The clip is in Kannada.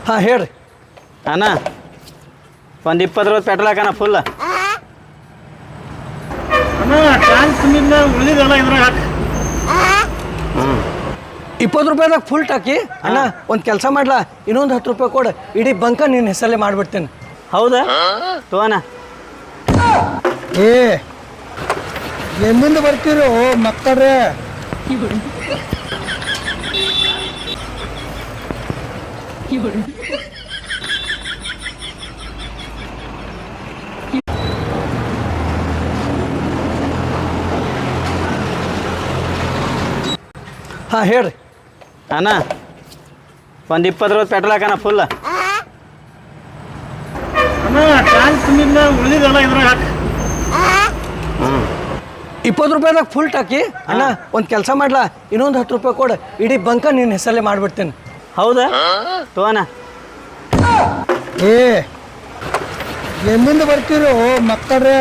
ಹಾಂ ಹೇಳ್ರಿ ಅಣ್ಣ ಒಂದು 20 ರೂಪಾಯಿ ಪೆಟ್ರೋಲ್ ಹಾಕಣ ಫುಲ್. ಉಳಿದಿದಲ್ಲ ಇದ್ರಾಗ ಹಾಕಿ. 20 ರೂಪಾಯಿದಾಗ ಫುಲ್ ಟಾಕಿ ಅಣ್ಣ. ಒಂದು ಕೆಲಸ ಮಾಡ್ಲಾ, ಇನ್ನೊಂದು 10 ರೂಪಾಯಿ ಕೊಡು, ಇಡೀ ಬಂಕ ನಿನ್ನ ಹೆಸರಲ್ಲೇ ಮಾಡಿಬಿಡ್ತೇನೆ. ಹೌದಾ ತೋಣ. ಏ ಎಲ್ಲಿಂದ ಬರ್ತೀರೋ ಮಕ್ಕಳ್ರೆ? ಹಾಂ ಹೇಳ್ರಿ ಅಣ್ಣ ಒಂದು 20 ರೂಪಾಯಿ ಪೆಟ್ರೋಲ್ ಹಾಕಣ ಫುಲ್. ಉಳಿದಿದಲ್ಲ ಇದ್ರಾಗ ಹಾಕಿ. 20 ರೂಪಾಯಿದಾಗ ಫುಲ್ ಟಾಕಿ ಅಣ್ಣ. ಒಂದು ಕೆಲಸ ಮಾಡ್ಲಾ, ಇನ್ನೊಂದು 10 ರೂಪಾಯಿ ಕೊಡು, ಇಡೀ ಬಂಕ ನಿನ್ನ ಹೆಸರಲ್ಲೇ ಮಾಡಿಬಿಡ್ತೇನೆ. ಹೌದಾ ತೋಣ. ಏ ಎಲ್ಲಿಂದ ಬರ್ತೀರೋ ಮಕ್ಕಳ್ರೆ?